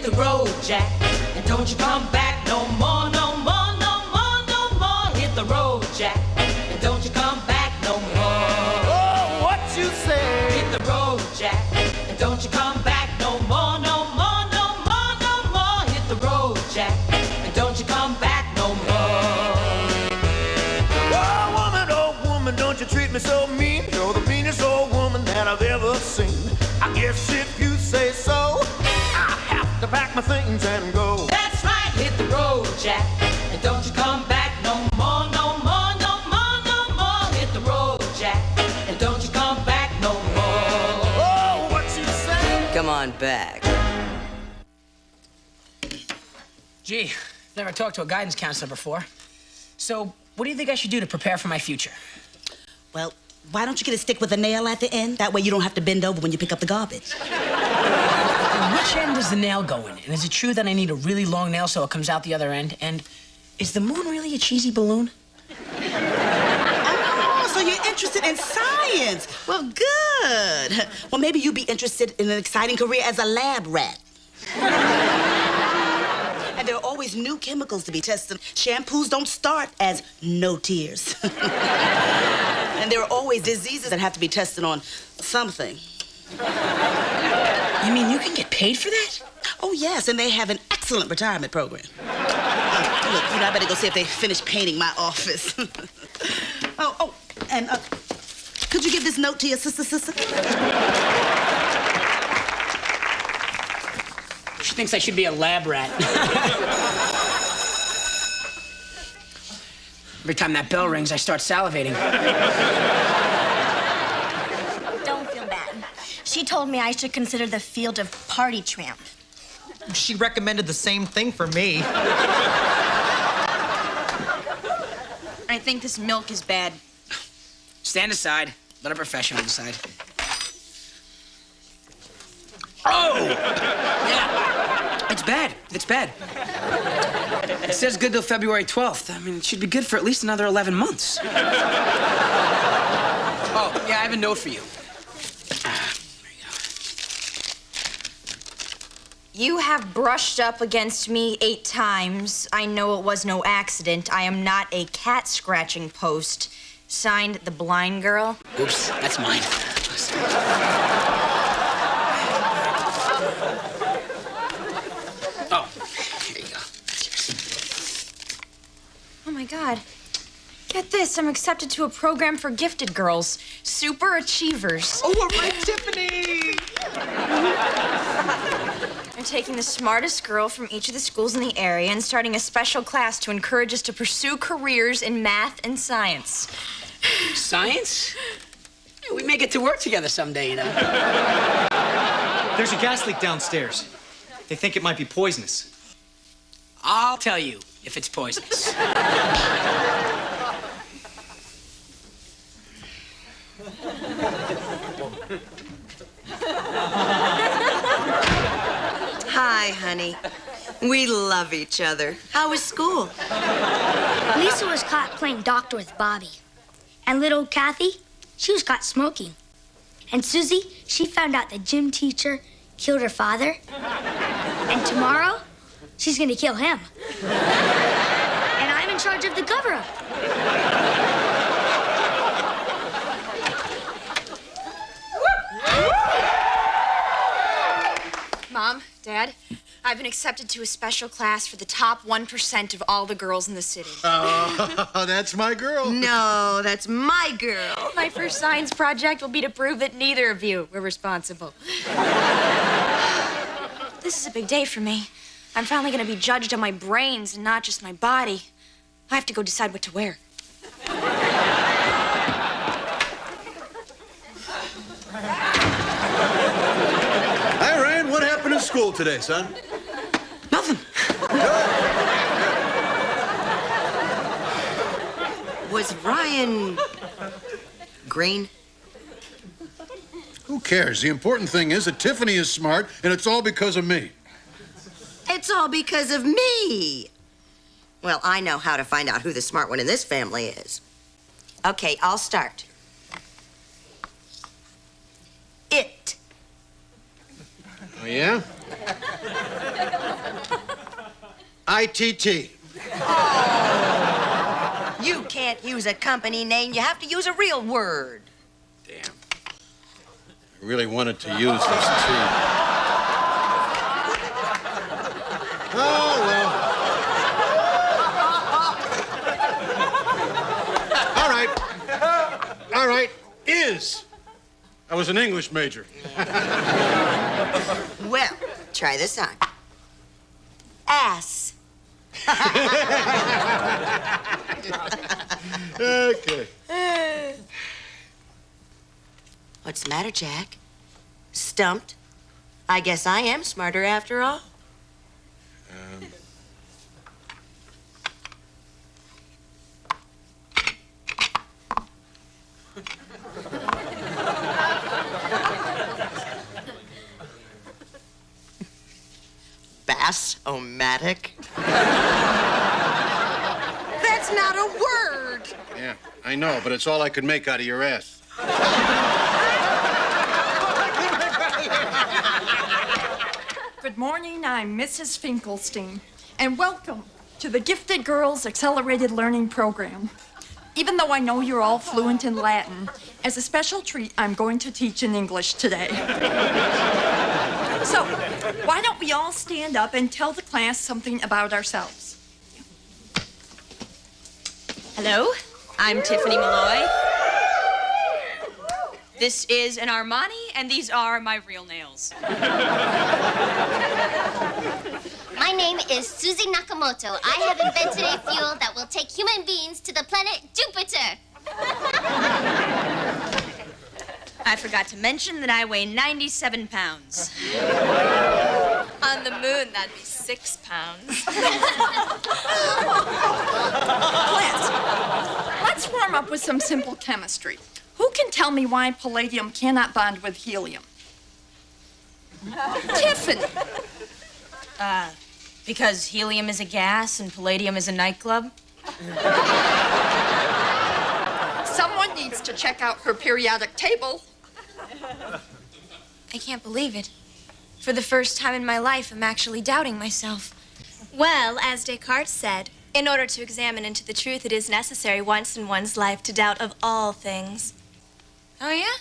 the road, Jack, and don't you come back no more, no more, no more, no more. Hit the road, Jack, and don't you come back no more. Oh, what you say? Hit the road, Jack, and don't you come back no more, no more, no more, no more. Hit the road, Jack, and don't you come back no more. Oh, woman, don't you treat me so mean. You're the meanest old woman that I've ever seen. I guess if you say so, I have to pack my things and go. That's right, hit the road, Jack, and don't you come back no more, no more, no more, no more. Hit the road, Jack, and don't you come back no more. Oh, what you say? Come on back. Gee, never talked to a guidance counselor before. So, what do you think I should do to prepare for my future? Well, why don't you get a stick with a nail at the end? That way you don't have to bend over when you pick up the garbage. Which end does the nail go in? And is it true that I need a really long nail so it comes out the other end? And is the moon really a cheesy balloon? Oh, so you're interested in science. Well, good. Well, maybe you'd be interested in an exciting career as a lab rat. And there are always new chemicals to be tested. Shampoos don't start as no tears. And there are always diseases that have to be tested on something. You mean you can get paid for that? Oh, yes, and they have an excellent retirement program. Look, I better go see if they finished painting my office. And could you give this note to your sister? She thinks I should be a lab rat. Every time that bell rings, I start salivating. Don't feel bad. She told me I should consider the field of party tramp. She recommended the same thing for me. I think this milk is bad. Stand aside. Let a professional decide. Oh! Yeah. It's bad. It's bad. It says good till February 12th. I mean, it should be good for at least another 11 months. Oh, yeah, I have a note for you. You have brushed up against me 8 times. I know it was no accident. I am not a cat scratching post. Signed, the blind girl. Oops, that's mine. Oh, here you go. Oh, my God. Get this. I'm accepted to a program for gifted girls. Super achievers. Oh, all right, Tiffany! I'm taking the smartest girl from each of the schools in the area and starting a special class to encourage us to pursue careers in math and science. Science? We may get to work together someday, you know. There's a gas leak downstairs. They think it might be poisonous. I'll tell you if it's poisonous. Hi, honey. We love each other. How was school? Lisa was caught playing doctor with Bobby. And little Kathy, she was caught smoking. And Susie, she found out the gym teacher killed her father. And tomorrow, she's gonna kill him. And I'm in charge of the cover-up. Mom, Dad, I've been accepted to a special class for the top 1% of all the girls in the city. Oh, that's my girl. No, that's my girl. My first science project will be to prove that neither of you were responsible. This is a big day for me. I'm finally going to be judged on my brains and not just my body. I have to go decide what to wear. Hi, Ryan. What happened in school today, son? Nothing. Was Ryan green? Who cares? The important thing is that Tiffany is smart, and it's all because of me. It's all because of me. Well, I know how to find out who the smart one in this family is. Okay, I'll start. It. Oh, yeah? ITT. Oh. You can't use a company name. You have to use a real word. Damn. I really wanted to use this tea. Oh, well. All right. All right. Is. I was an English major. Well, try this on. Ass. Okay. What's the matter, Jack? Stumped? I guess I am smarter after all. Bass-o-matic? That's not a word. Yeah, I know, but it's all I could make out of your ass. Good morning, I'm Mrs. Finkelstein, and welcome to the Gifted Girls Accelerated Learning Program. Even though I know you're all fluent in Latin, as a special treat, I'm going to teach in English today. So, why don't we all stand up and tell the class something about ourselves? Hello, I'm Tiffany Malloy. This is an Armani, and these are my real nails. My name is Susie Nakamoto. I have invented a fuel that will take human beings to the planet Jupiter. I forgot to mention that I weigh 97 pounds. On the moon, that'd be 6 pounds. Let's warm up with some simple chemistry. Who can tell me why palladium cannot bond with helium? Tiffany. Because helium is a gas and palladium is a nightclub? Someone needs to check out her periodic table. I can't believe it. For the first time in my life, I'm actually doubting myself. Well, as Descartes said, in order to examine into the truth, it is necessary once in one's life to doubt of all things. Oh, yeah?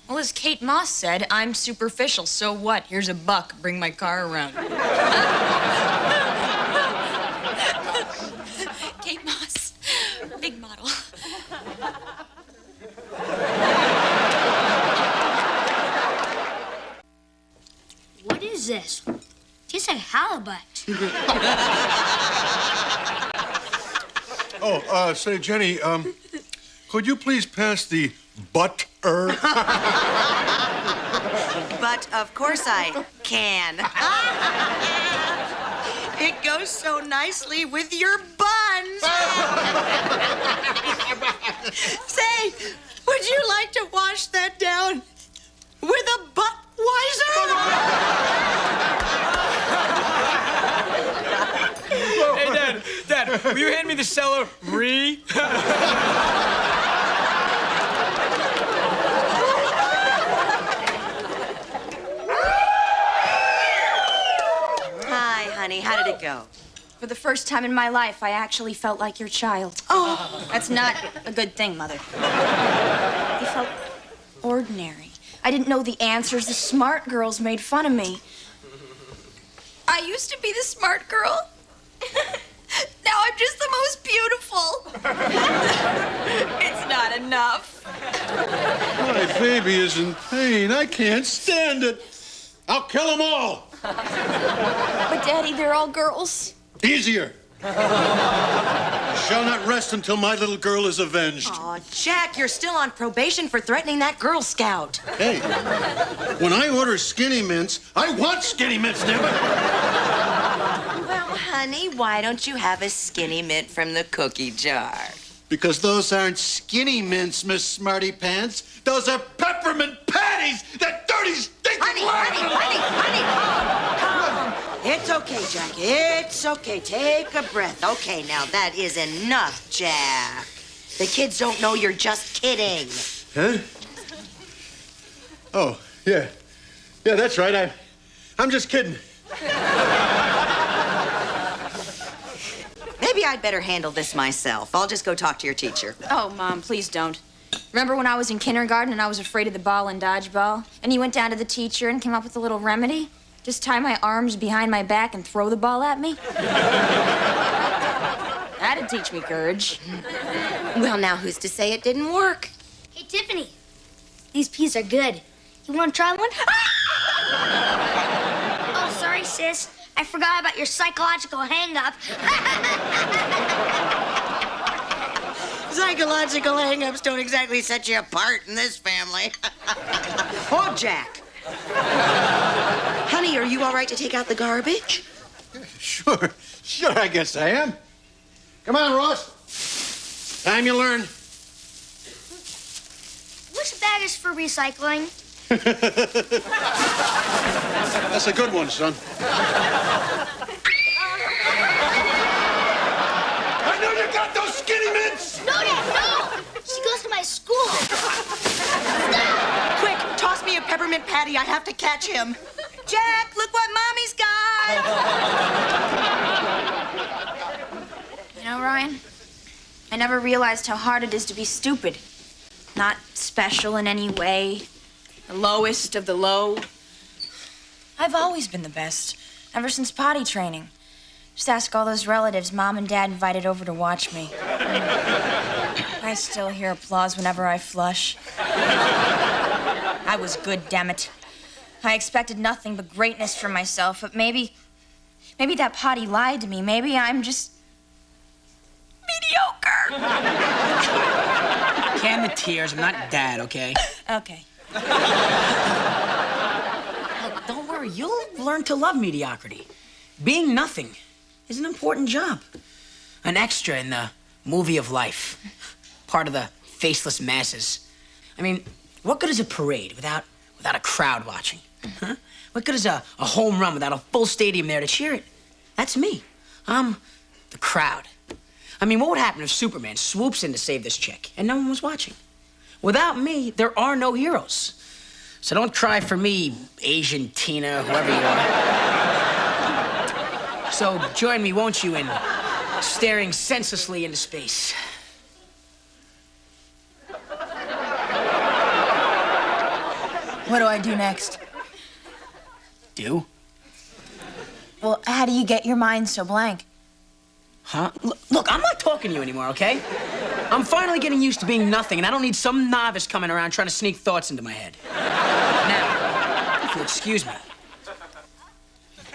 Well, as Kate Moss said, I'm superficial, so what? Here's a buck, bring my car around. Kate Moss, big model. What is this? Tastes like halibut. Oh, say, Jenny, could you please pass the butter? But of course I can. It goes so nicely with your buns. Say, would you like to wash that down with a Budweiser? Hey, Dad, will you hand me the celery? Hi, honey. How did it go? For the first time in my life, I actually felt like your child. Oh, that's not a good thing, Mother. I felt ordinary. I didn't know the answers. The smart girls made fun of me. I used to be the smart girl. Now I'm just the most beautiful. It's not enough. My baby is in pain. I can't stand it. I'll kill them all. But, Daddy, they're all girls. Easier. Shall not rest until my little girl is avenged. Oh, Jack, you're still on probation for threatening that Girl Scout. Hey, when I order Skinny Mints, I want Skinny Mints, damn it. Well, honey, why don't you have a Skinny Mint from the cookie jar? Because those aren't Skinny Mints, Miss Smarty Pants. Those are peppermint patties, that dirty, stinking Honey. Calm. It's okay, Jack. It's okay. Take a breath. Okay, now that is enough, Jack. The kids don't know you're just kidding. Huh? Oh, yeah. Yeah, that's right. I'm just kidding. I'd better handle this myself. I'll just go talk to your teacher. Oh, Mom, please don't. Remember when I was in kindergarten and I was afraid of the ball and dodgeball? And you went down to the teacher and came up with a little remedy? Just tie my arms behind my back and throw the ball at me? That'd teach me courage. Well, now who's to say it didn't work? Hey, Tiffany, these peas are good. You want to try one? Oh, sorry, sis. I forgot about your psychological hang-up. Psychological hang-ups don't exactly set you apart in this family. Oh, Jack. Honey, are you all right to take out the garbage? Sure, I guess I am. Come on, Ross. Time you learn. Which bag is for recycling? That's a good one, son. I know you got those skinny mints! No, Dad, no! She goes to my school. Quick, toss me a peppermint patty. I have to catch him. Jack, look what Mommy's got! You know, Ryan, I never realized how hard it is to be stupid. Not special in any way. The lowest of the low. I've always been the best, ever since potty training. Just ask all those relatives Mom and Dad invited over to watch me. I still hear applause whenever I flush. I was good, damn it. I expected nothing but greatness from myself, but maybe that potty lied to me. Maybe I'm just mediocre. Can the tears. I'm not Dad, okay? Okay. Look, don't worry. You'll learn to love mediocrity. Being nothing is an important job. An extra in the movie of life. Part of the faceless masses. I mean, what good is a parade without a crowd watching? Huh? What good is a home run without a full stadium there to cheer it? That's me. I'm the crowd. I mean, what would happen if Superman swoops in to save this chick and no one was watching? Without me, there are no heroes. So don't cry for me, Asian Tina, whoever you are. So join me, won't you, in staring senselessly into space? What do I do next? Do? Well, how do you get your mind so blank? Huh? Look, I'm not talking to you anymore, okay? I'm finally getting used to being nothing, and I don't need some novice coming around trying to sneak thoughts into my head. Now, if you'll excuse me.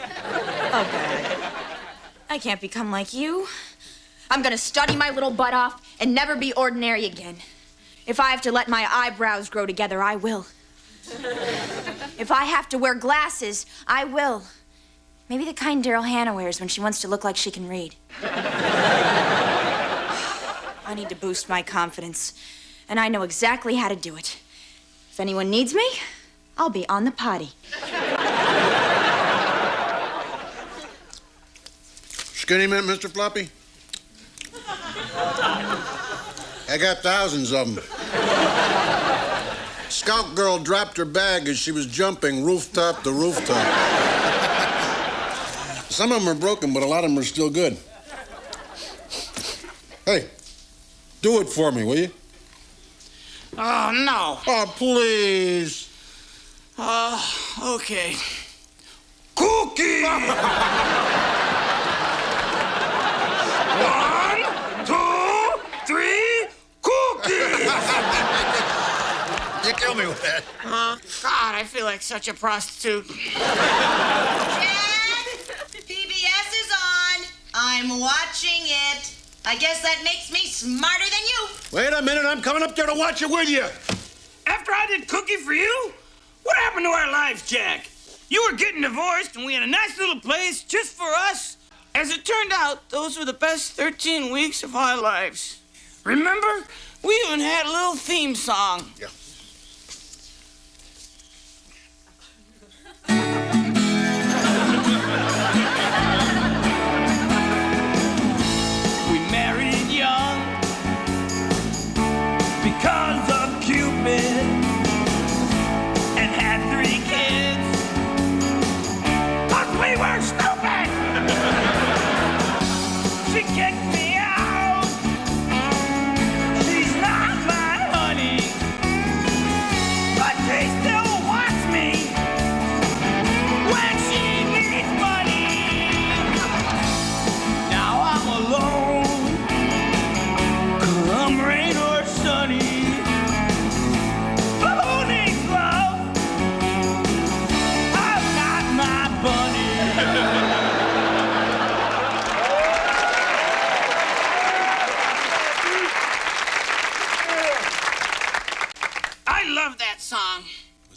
Oh, God. I can't become like you. I'm gonna study my little butt off and never be ordinary again. If I have to let my eyebrows grow together, I will. If I have to wear glasses, I will. Maybe the kind Daryl Hannah wears when she wants to look like she can read. I need to boost my confidence, and I know exactly how to do it. If anyone needs me, I'll be on the potty. Skinny mint, Mr. Floppy? I got thousands of them. Scout girl dropped her bag as she was jumping rooftop to rooftop. Some of them are broken, but a lot of them are still good. Hey, do it for me, will you? Oh, no. Oh, please. Okay. Cookie! 1, 2, 3, cookie! You kill me with that. God, I feel like such a prostitute. PBS is on. I'm watching it. I guess that makes me smarter than you. Wait a minute, I'm coming up there to watch it with you. After I did Cookie for you, what happened to our lives, Jack? You were getting divorced, and we had a nice little place just for us. As it turned out, those were the best 13 weeks of our lives. Remember? We even had a little theme song. Yeah. We married young because of Cupid and had 3 kids 'cause we were stupid. She kicked me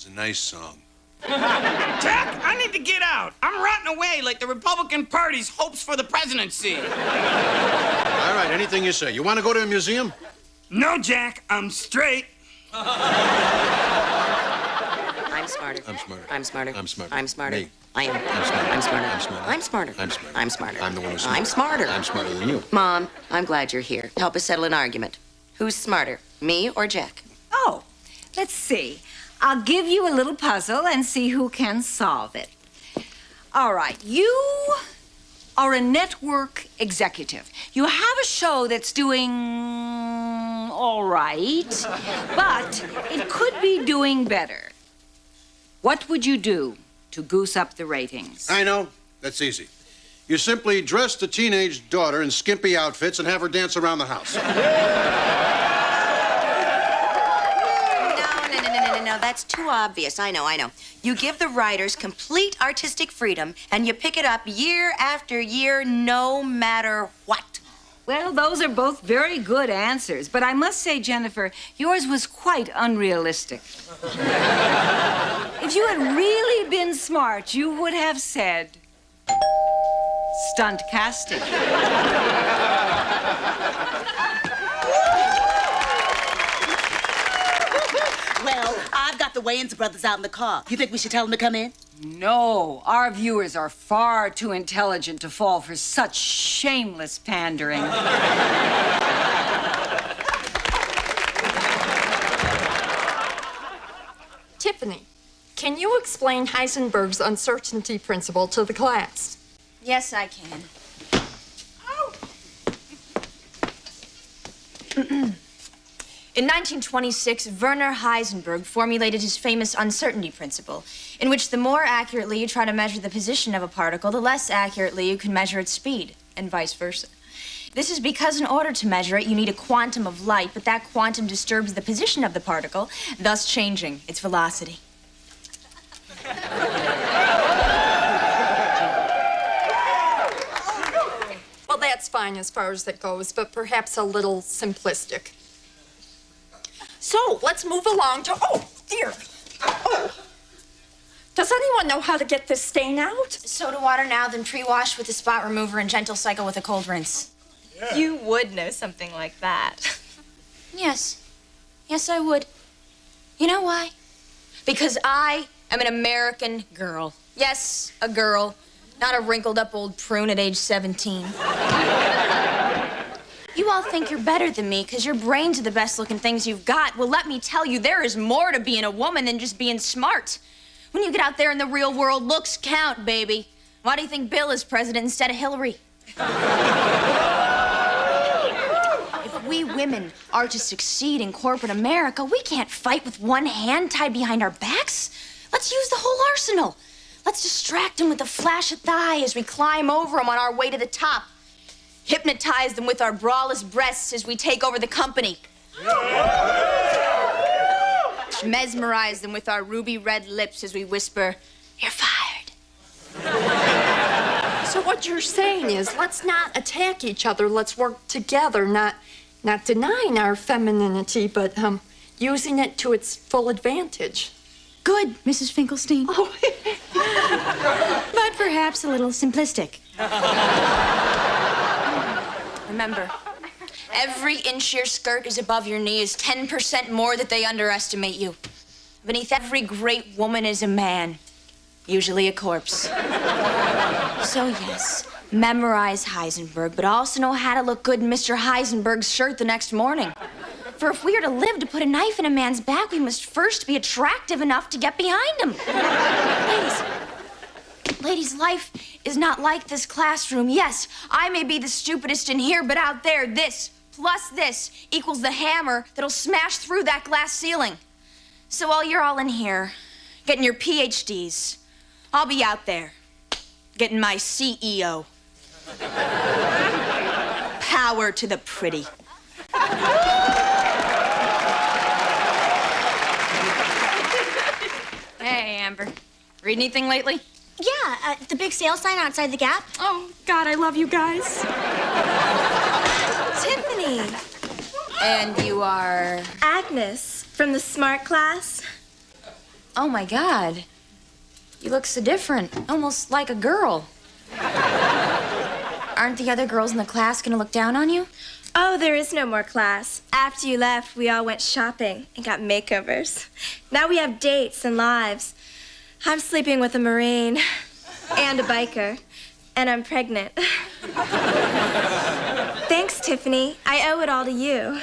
was a nice song. Jack, I need to get out. I'm rotting away like the Republican Party's hopes for the presidency. All right, anything you say. You want to go to a museum? No, Jack, I'm straight. I'm smarter. I'm smarter. I'm smarter. I'm smarter. I'm smarter. Me. I am. I'm smarter. I'm smarter. I'm smarter. I'm smarter. I'm smarter. I'm smarter. I'm the one who's smarter. I'm smarter. I'm smarter than you. Mom, I'm glad you're here. Help us settle an argument. Who's smarter, me or Jack? Oh, let's see. I'll give you a little puzzle and see who can solve it. All right, you are a network executive. You have a show that's doing all right, but it could be doing better. What would you do to goose up the ratings? I know. That's easy. You simply dress the teenage daughter in skimpy outfits and have her dance around the house. No, that's too obvious. I know. You give the writers complete artistic freedom, and you pick it up year after year, no matter what. Well, those are both very good answers, but I must say, Jennifer, yours was quite unrealistic. If you had really been smart, you would have said stunt casting. Well, I've got the Wayans brothers out in the car. You think we should tell them to come in? No, our viewers are far too intelligent to fall for such shameless pandering. Tiffany, can you explain Heisenberg's uncertainty principle to the class? Yes, I can. In 1926, Werner Heisenberg formulated his famous uncertainty principle, in which the more accurately you try to measure the position of a particle, the less accurately you can measure its speed, and vice versa. This is because in order to measure it, you need a quantum of light, but that quantum disturbs the position of the particle, thus changing its velocity. Well, that's fine as far as that goes, but perhaps a little simplistic. So, let's move along to, oh, dear. Oh. Does anyone know how to get this stain out? Soda water now, then pre-wash with a spot remover and gentle cycle with a cold rinse. Yeah. You would know something like that. Yes. Yes, I would. You know why? Because I am an American girl. Yes, a girl. Not a wrinkled up old prune at age 17. You all think you're better than me because your brains are the best looking things you've got. Well, let me tell you, there is more to being a woman than just being smart. When you get out there in the real world, looks count, baby. Why do you think Bill is president instead of Hillary? If we women are to succeed in corporate America, we can't fight with one hand tied behind our backs. Let's use the whole arsenal. Let's distract them with a flash of thigh as we climb over them on our way to the top. Hypnotize them with our braless breasts as we take over the company. Mesmerize them with our ruby red lips as we whisper, "You're fired." So what you're saying is, let's not attack each other. Let's work together, not denying our femininity, but using it to its full advantage. Good, Mrs. Finkelstein. Oh. But perhaps a little simplistic. Remember, every inch your skirt is above your knee is 10% more that they underestimate you. Beneath every great woman is a man, usually a corpse. So yes, memorize Heisenberg, but also know how to look good in Mr. Heisenberg's shirt the next morning. For if we are to live to put a knife in a man's back, we must first be attractive enough to get behind him. Ladies, life is not like this classroom. Yes, I may be the stupidest in here, but out there, this plus this equals the hammer that'll smash through that glass ceiling. So while you're all in here getting your PhDs, I'll be out there getting my CEO. Power to the pretty. Hey, Amber. Read anything lately? Yeah, the big sale sign outside the Gap. Oh, God, I love you guys. Tiffany. And you are? Agnes, from the smart class. Oh, my God. You look so different, almost like a girl. Aren't the other girls in the class gonna look down on you? Oh, there is no more class. After you left, we all went shopping and got makeovers. Now we have dates and lives. I'm sleeping with a Marine and a biker, and I'm pregnant. Thanks, Tiffany. I owe it all to you.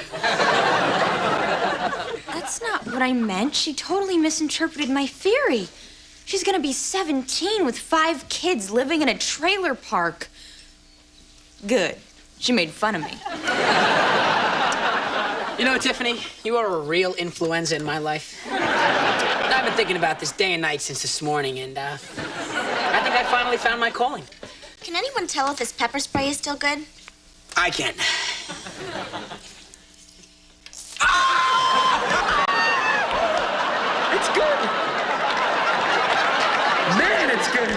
That's not what I meant. She totally misinterpreted my theory. She's gonna be 17 with 5 kids living in a trailer park. Good. She made fun of me. You know, Tiffany, you are a real influenza in my life. I've been thinking about this day and night since this morning, and I think I finally found my calling. Can anyone tell if this pepper spray is still good? I can. It's good. Man, it's good.